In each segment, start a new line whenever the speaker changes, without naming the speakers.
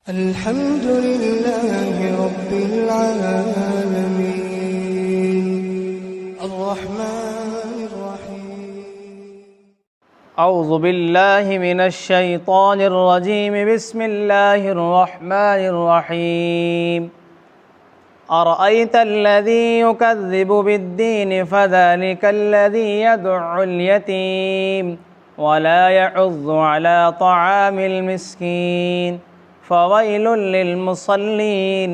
الحمد لله رب العالمين الرحمن الرحيم
اعوذ باللہ من الشیطان الرجیم بسم اللہ الرحمن الرحیم ارأیت الذی یکذب بالدین فذلک الذی یدعو الیتیم ولا يحض على طعام المسکین فویل للمصلین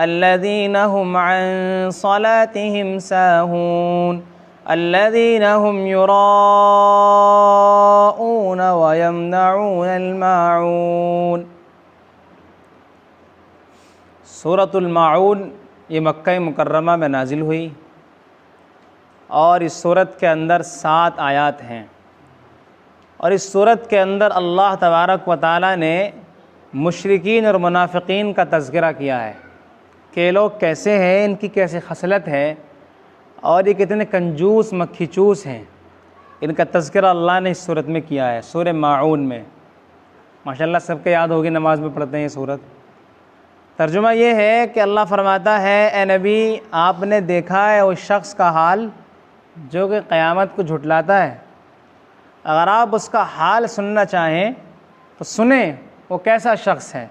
الذین هم عن صلاتهم ساہون الذین هم یراءون ویمنعون الماعون۔ سورۃ الماعون یہ مکہ مکرمہ میں نازل ہوئی اور اس سورت کے اندر 7 آیات ہیں، اور اس سورت کے اندر اللہ تبارک و تعالیٰ نے مشرکین اور منافقین کا تذکرہ کیا ہے کہ یہ لوگ کیسے ہیں، ان کی کیسے خصلت ہے، اور یہ کتنے کنجوس مکھی چوس ہیں۔ ان کا تذکرہ اللہ نے اس صورت میں کیا ہے، سورہ ماعون میں۔ ماشاءاللہ سب کے یاد ہوگی، نماز میں پڑھتے ہیں یہ صورت۔ ترجمہ یہ ہے کہ اللہ فرماتا ہے، اے نبی آپ نے دیکھا ہے اس شخص کا حال جو کہ قیامت کو جھٹلاتا ہے۔ اگر آپ اس کا حال سننا چاہیں تو سنیں، وہ کیسا شخص ہے۔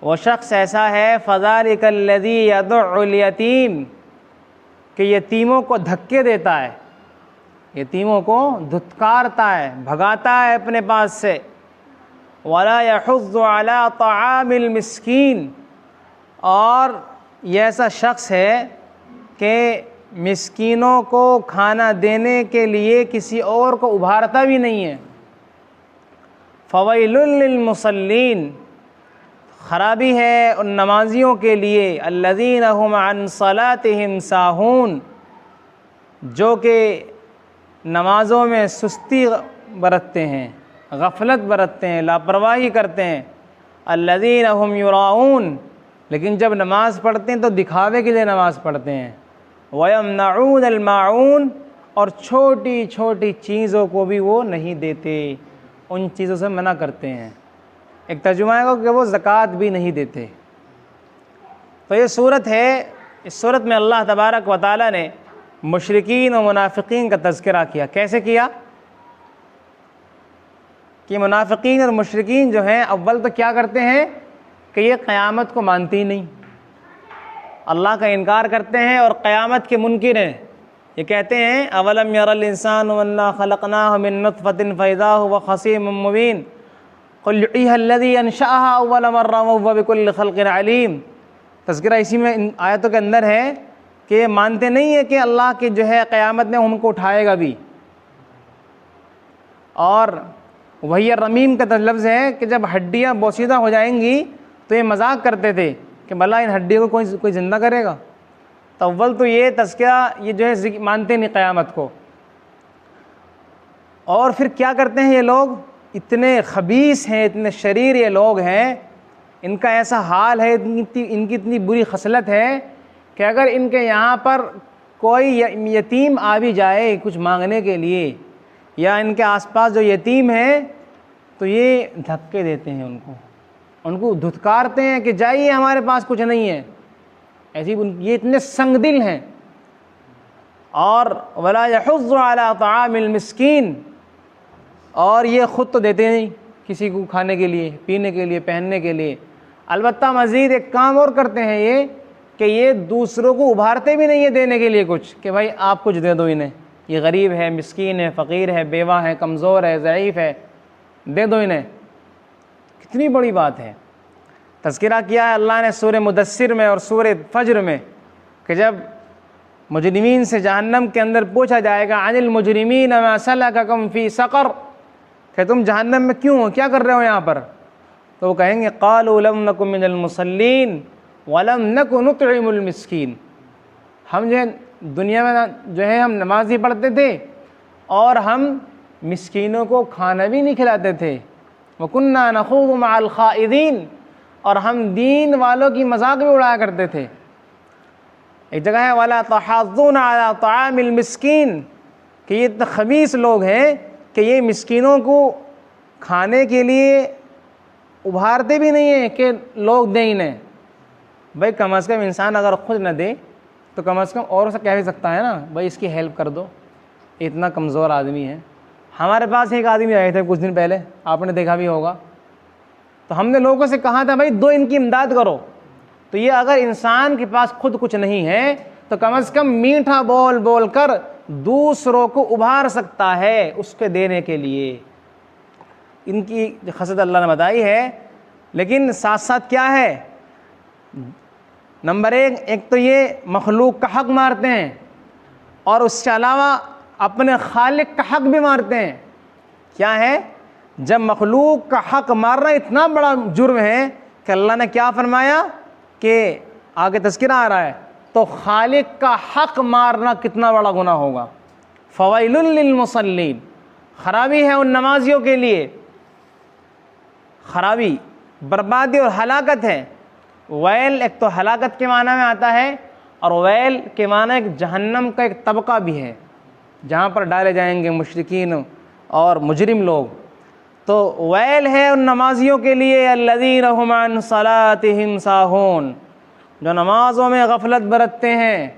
وہ شخص ایسا ہے فَذَلِكَ الَّذِي يَدُعُّ الْيَتِيمَ، کہ یتیموں کو دھکے دیتا ہے، یتیموں کو دھتکارتا ہے، بھگاتا ہے اپنے پاس سے۔ وَلَا يَحُضُّ عَلَىٰ طَعَامِ الْمِسْكِينِ، اور یہ ایسا شخص ہے کہ مسکینوں کو کھانا دینے کے لیے کسی اور کو ابھارتا بھی نہیں ہے۔ فویل للمصلین، خرابی ہے ان نمازیوں کے لیے، الذین هم عن صلاتهم ساہون، جو کہ نمازوں میں سستی برتتے ہیں، غفلت برتتے ہیں، لاپرواہی کرتے ہیں۔ الذین هم یراؤون، لیکن جب نماز پڑھتے ہیں تو دکھاوے کے لیے نماز پڑھتے ہیں۔ ویمنعون الماعون، اور چھوٹی چھوٹی چیزوں کو بھی وہ نہیں دیتے، ان چیزوں سے منع کرتے ہیں۔ ایک ترجمہ ہے کہ وہ زکوٰۃ بھی نہیں دیتے۔ تو یہ صورت ہے، اس صورت میں اللہ تبارک و تعالیٰ نے مشرکین و منافقین کا تذکرہ کیا۔ کیسے کیا؟ کہ منافقین اور مشرکین جو ہیں اول تو کیا کرتے ہیں کہ یہ قیامت کو مانتے ہی نہیں، اللہ کا انکار کرتے ہیں اور قیامت کے منکر ہیں۔ یہ کہتے ہیں اولم یر الانسان انا خلقناہ من نطفۃ فاذا هو خصیم مبین قل یحییہ الذی انشأها اول مرہ وهو بکل خلق علیم۔ تذکرہ اسی میں ان آیتوں کے اندر ہے کہ یہ مانتے نہیں ہے کہ اللہ کی جو ہے قیامت میں ہم کو اٹھائے گا بھی۔ اور وہی رمیم کا لفظ ہے کہ جب ہڈیاں بوسیدہ ہو جائیں گی تو یہ مذاق کرتے تھے کہ بھلا ان ہڈیوں کو کوئی زندہ کرے گا۔ تو اول تو یہ تذکرہ یہ جو ہے مانتے نہیں قیامت کو، اور پھر کیا کرتے ہیں یہ لوگ، اتنے خبیث ہیں، اتنے شریر یہ لوگ ہیں، ان کا ایسا حال ہے، ان کی اتنی بری خصلت ہے کہ اگر ان کے یہاں پر کوئی یتیم آ بھی جائے کچھ مانگنے کے لیے، یا ان کے آس پاس جو یتیم ہیں تو یہ دھکے دیتے ہیں، ان کو دھتکارتے ہیں کہ جائیے ہمارے پاس کچھ نہیں ہے۔ ایسی یہ اتنے سنگ دل ہیں۔ اور ولا يحض على طعام المسکین، اور یہ خود تو دیتے نہیں کسی کو کھانے کے لیے، پینے کے لیے، پہننے کے لیے، البتہ مزید ایک کام اور کرتے ہیں یہ کہ یہ دوسروں کو ابھارتے بھی نہیں ہے دینے کے لیے کچھ، کہ بھائی آپ کچھ دے دو انہیں، یہ غریب ہے، مسکین ہے، فقیر ہے، بیوہ ہے، کمزور ہے، ضعیف ہے، دے دو انہیں۔ کتنی بڑی بات ہے۔ تذکرہ کیا ہے اللہ نے سورہ مدثر میں اور سورہ فجر میں کہ جب مجرمین سے جہنم کے اندر پوچھا جائے گا عن المجرمین ما سلککم فی سقر، کہ تم جہنم میں کیوں ہو، کیا کر رہے ہو یہاں پر، تو وہ کہیں گے قالوا لم نک من المصلین ولم نک نطعم المسکین، ہم جو ہے دنیا میں جو ہے ہم نماز ہی پڑھتے تھے اور ہم مسکینوں کو کھانا بھی نہیں کھلاتے تھے، وکنہ نخوض مع الخائضین، اور ہم دین والوں کی مذاق بھی اڑایا کرتے تھے۔ ایک جگہ ہے وَلَا تَحَاضُّونَ عَلَىٰ طَعَامِ الْمِسْكِينِ، کہ یہ اتنے خبیث لوگ ہیں کہ یہ مسکینوں کو کھانے کے لیے ابھارتے بھی نہیں ہیں کہ لوگ دیں انہیں. بھائی کم از کم انسان اگر خود نہ دے تو کم از کم اوروں سے کہہ بھی سکتا ہے نا بھائی اس کی ہیلپ کر دو, اتنا کمزور آدمی ہے. ہمارے پاس ایک آدمی آئے تھے کچھ دن پہلے, آپ نے دیکھا بھی ہوگا, تو ہم نے لوگوں سے کہا تھا بھائی دو ان کی امداد کرو. تو یہ اگر انسان کے پاس خود کچھ نہیں ہے تو کم از کم میٹھا بول بول کر دوسروں کو ابھار سکتا ہے اس کے دینے کے لیے. ان کی خصلت اللہ نے بتائی ہے. لیکن ساتھ ساتھ کیا ہے, نمبر ایک تو یہ مخلوق کا حق مارتے ہیں, اور اس کے علاوہ اپنے خالق کا حق بھی مارتے ہیں. کیا ہے, جب مخلوق کا حق مارنا اتنا بڑا جرم ہے کہ اللہ نے کیا فرمایا کہ آگے تذکرہ آ رہا ہے, تو خالق کا حق مارنا کتنا بڑا گناہ ہوگا. فویل للمصلین, خرابی ہے ان نمازیوں کے لیے, خرابی, بربادی اور ہلاکت ہے. ویل ایک تو ہلاکت کے معنی میں آتا ہے, اور ویل کے معنی ایک جہنم کا ایک طبقہ بھی ہے جہاں پر ڈالے جائیں گے مشرکین اور مجرم لوگ. تو ویل ہے ان نمازیوں کے لیے الذین هم عن صلاتهم ساہون, جو نمازوں میں غفلت برتتے ہیں,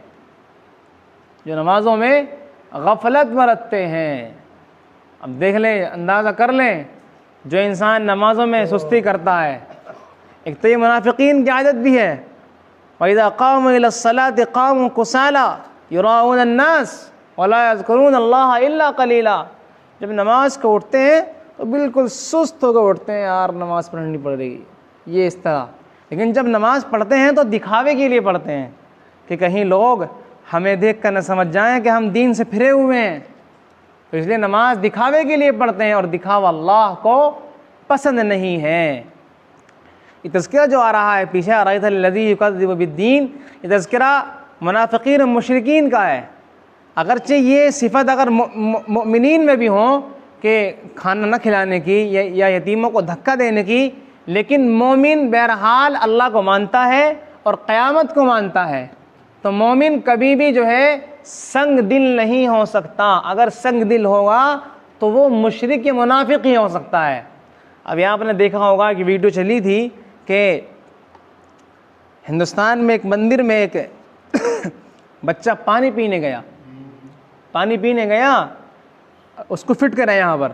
جو نمازوں میں غفلت برتتے ہیں. اب دیکھ لیں, اندازہ کر لیں, جو انسان نمازوں میں سستی کرتا ہے, ایک تو یہ منافقین کی عادت بھی ہے, وَإِذَا قَامُوا إِلَى الصَّلَاةِ قَامُوا كُسَالَىٰ يُرَاءُونَ النَّاسَ وَلَا يَذْكُرُونَ اللَّهَ إِلَّا قَلِيلًا. جب نماز کو اٹھتے ہیں تو بالکل سست ہو کر اٹھتے ہیں, یار نماز پڑھنی پڑے گی, یہ اس طرح. لیکن جب نماز پڑھتے ہیں تو دکھاوے کے لیے پڑھتے ہیں کہ کہیں لوگ ہمیں دیکھ کر نہ سمجھ جائیں کہ ہم دین سے پھرے ہوئے ہیں. تو اس لیے نماز دکھاوے کے لیے پڑھتے ہیں, اور دکھاوا اللہ کو پسند نہیں ہے. یہ تذکرہ جو آ رہا ہے پیچھے, ارأیت الذی یکذب بالدین, یہ تذکرہ منافقین و مشرکین کا ہے. اگرچہ یہ صفت اگر مؤمنین میں بھی ہوں کہ کھانا نہ کھلانے کی یا یتیموں کو دھکا دینے کی, لیکن مومن بہرحال اللہ کو مانتا ہے اور قیامت کو مانتا ہے. تو مومن کبھی بھی جو ہے سنگ دل نہیں ہو سکتا. اگر سنگ دل ہوگا تو وہ مشرک یا منافق ہی ہو سکتا ہے. ابھی آپ نے دیکھا ہوگا کہ ویڈیو چلی تھی کہ ہندوستان میں ایک مندر میں ایک بچہ پانی پینے گیا, اس کو فٹ کرا یہاں پر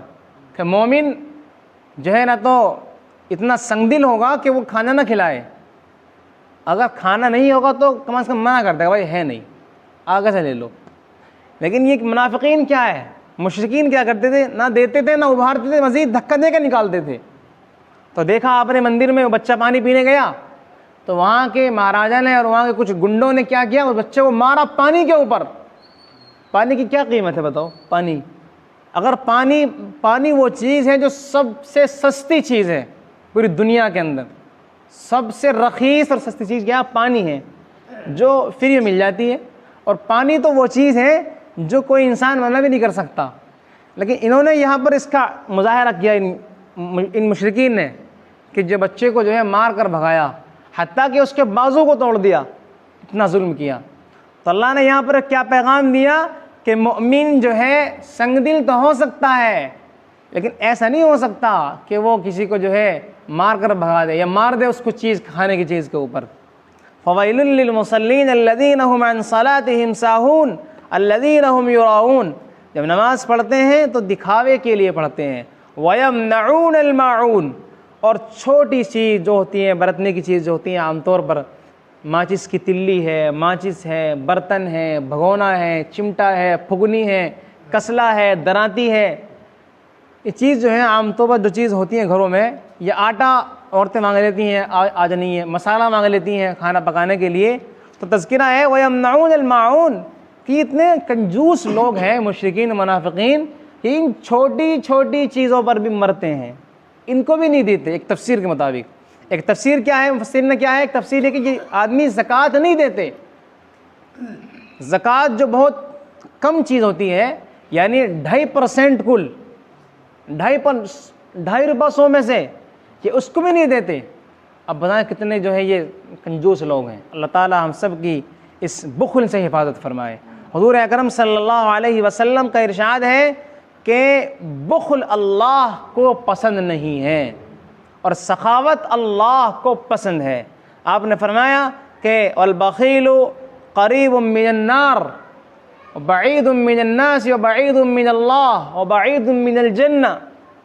کہ مومن جو ہے نا تو اتنا سنگ دل ہوگا کہ وہ کھانا نہ کھلائے. اگر کھانا نہیں ہوگا تو کم از کم منع کر دے گا, بھائی ہے نہیں, آگے سے لے لو. لیکن یہ منافقین کیا ہے, مشرکین کیا کرتے تھے, نہ دیتے تھے نہ ابھارتے تھے, مزید دھکا دے کے نکالتے تھے. تو دیکھا آپ نے مندر میں وہ بچہ پانی پینے گیا تو وہاں کے مہاراجا نے اور وہاں کے کچھ گنڈوں نے کیا کیا, اس بچے کو مارا پانی کے اوپر. پانی کی کیا قیمت ہے بتاؤ, پانی. اگر پانی وہ چیز ہے جو سب سے سستی چیز ہے پوری دنیا کے اندر, سب سے رخیص اور سستی چیز کیا پانی ہے, جو فری میں مل جاتی ہے. اور پانی تو وہ چیز ہے جو کوئی انسان منع بھی نہیں کر سکتا. لیکن انہوں نے یہاں پر اس کا مظاہرہ کیا ان مشرکین نے کہ جو بچے کو جو ہے مار کر بھگایا, حتیٰ کہ اس کے بازو کو توڑ دیا, اتنا ظلم کیا. تو اللہ نے یہاں پر کیا پیغام دیا کہ مؤمن جو ہے سنگ دل تو ہو سکتا ہے, لیکن ایسا نہیں ہو سکتا کہ وہ کسی کو جو ہے مار کر بھگا دے یا مار دے اس کو چیز کھانے کی چیز کے اوپر. فویل للمصلین الذین هم عن صلاتهم ساہون الذین هم یراؤون. جب نماز پڑھتے ہیں تو دکھاوے کے لیے پڑھتے ہیں. ویمنعون الماعون, اور چھوٹی چیز جو ہوتی ہیں, برتنے کی چیز جو ہوتی ہیں, عام طور پر ماچس کی تلی ہے, ماچس ہے, برتن ہے, بھگونا ہے, چمٹا ہے, پھگنی ہے, کسلا ہے, دراتی ہے, یہ چیز جو ہے عام طور پر جو چیز ہوتی ہیں گھروں میں, یہ آٹا عورتیں مانگ لیتی ہیں, آج نہیں ہے, مسالہ مانگ لیتی ہیں کھانا پکانے کے لیے. تو تذکرہ ہے وَيَمْنَعُونَ الْمَاعُونَ کہ اتنے کنجوس لوگ ہیں مشرکین منافقین کہ ان چھوٹی چھوٹی چیزوں پر بھی مرتے ہیں, ان کو بھی نہیں دیتے. ایک تفسیر کے مطابق, ایک تفسیر کیا ہے مفسرین نے کیا ہے, ایک تفسیر ہے کہ یہ آدمی زکوٰۃ نہیں دیتے. زکوٰۃ جو بہت کم چیز ہوتی ہے, یعنی 2.5% کل 2.5 روپے 100 میں سے, یہ اس کو بھی نہیں دیتے. اب بتائیں کتنے جو ہے یہ کنجوس لوگ ہیں. اللہ تعالی ہم سب کی اس بخل سے حفاظت فرمائے. حضور اکرم صلی اللہ علیہ وسلم کا ارشاد ہے کہ بخل اللہ کو پسند نہیں ہے. اور سخاوت اللہ کو پسند ہے۔ آپ نے فرمایا کہ البخیل قریب من النار وبعید من الناس وبعید من اللہ وبعید من الجنہ،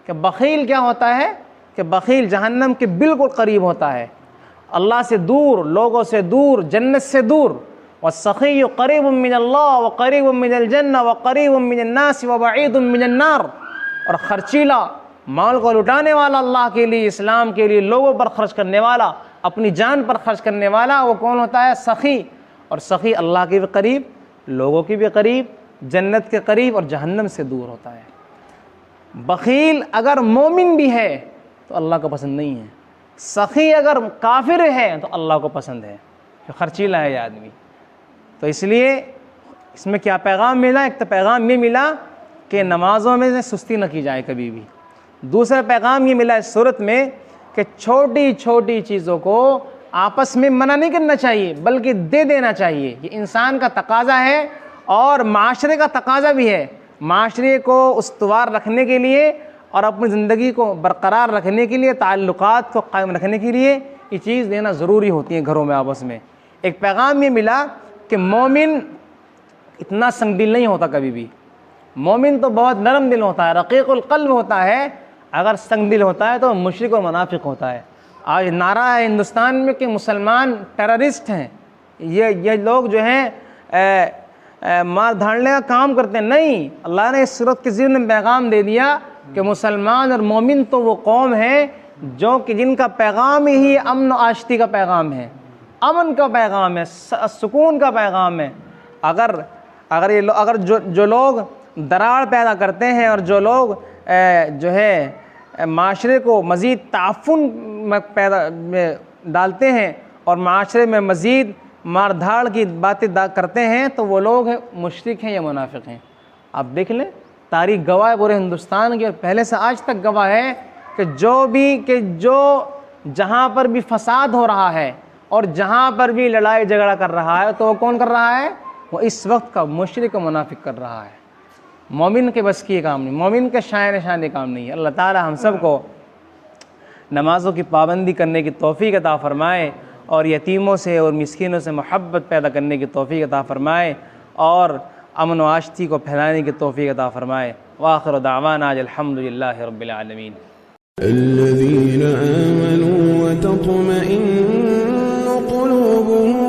کہ بخیل کیا ہوتا ہے؟ کہ بخیل جہنم کے بالکل قریب ہوتا ہے، اللہ سے دور، لوگوں سے دور، جنت سے دور۔ والسخی قریب من اللہ وقریب من الجنہ وقریب من الناس وبعید من النار، اور خرچیلا، مال کو لٹانے والا اللہ کے لیے، اسلام کے لیے، لوگوں پر خرچ کرنے والا، اپنی جان پر خرچ کرنے والا، وہ کون ہوتا ہے؟ سخی۔ اور سخی اللہ کے بھی قریب، لوگوں کی بھی قریب، جنت کے قریب اور جہنم سے دور ہوتا ہے۔ بخیل اگر مومن بھی ہے تو اللہ کو پسند نہیں ہے، سخی اگر کافر ہے تو اللہ کو پسند ہے، جو خرچیلا ہے یہ آدمی۔ تو اس لیے اس میں کیا پیغام ملا؟ ایک تو پیغام یہ ملا کہ نمازوں میں سستی نہ کی جائے کبھی بھی۔ دوسرا پیغام یہ ملا اس صورت میں کہ چھوٹی چھوٹی چیزوں کو آپس میں منع نہیں کرنا چاہیے بلکہ دے دینا چاہیے۔ یہ انسان کا تقاضا ہے اور معاشرے کا تقاضا بھی ہے۔ معاشرے کو استوار رکھنے کے لیے اور اپنی زندگی کو برقرار رکھنے کے لیے، تعلقات کو قائم رکھنے کے لیے یہ چیز دینا ضروری ہوتی ہے گھروں میں آپس میں۔ ایک پیغام یہ ملا کہ مومن اتنا سنگ دل نہیں ہوتا کبھی بھی، مومن تو بہت نرم دل ہوتا ہے، رقیق القلب ہوتا ہے۔ اگر سنگ دل ہوتا ہے تو مشرک و منافق ہوتا ہے۔ آج نعرہ ہے ہندوستان میں کہ مسلمان ٹیررسٹ ہیں، یہ لوگ جو ہیں مار دھاڑنے کا کام کرتے ہیں۔ نہیں، اللہ نے اس صورت کے ضمن میں پیغام دے دیا کہ مسلمان اور مومن تو وہ قوم ہے جو کہ جن کا پیغام ہی امن و آشتی کا پیغام ہے، امن کا پیغام ہے، سکون کا پیغام ہے۔ اگر جو لوگ دراڑ پیدا کرتے ہیں اور جو لوگ جو ہے معاشرے کو مزید تعفن میں ڈالتے ہیں اور معاشرے میں مزید مار دھاڑ کی باتیں کرتے ہیں تو وہ لوگ مشرک ہیں یا منافق ہیں۔ آپ دیکھ لیں، تاریخ گواہ ہے پورے ہندوستان کی اور پہلے سے آج تک گواہ ہے کہ جو جہاں پر بھی فساد ہو رہا ہے اور جہاں پر بھی لڑائی جھگڑا کر رہا ہے تو وہ کون کر رہا ہے؟ وہ اس وقت کا مشرک و منافق کر رہا ہے۔ مومن کے بس کی کام نہیں، مومن کے شان کام نہیں ہے۔ اللہ تعالی ہم سب کو نمازوں کی پابندی کرنے کی توفیق عطا فرمائے اور یتیموں سے اور مسکینوں سے محبت پیدا کرنے کی توفیق عطا فرمائے اور امن و آشتی کو پھیلانے کی توفیق عطا فرمائے۔ وآخر دعوانا الحمدللہ رب العالمین۔
الذين آمنوا وتطمئن قلوبهم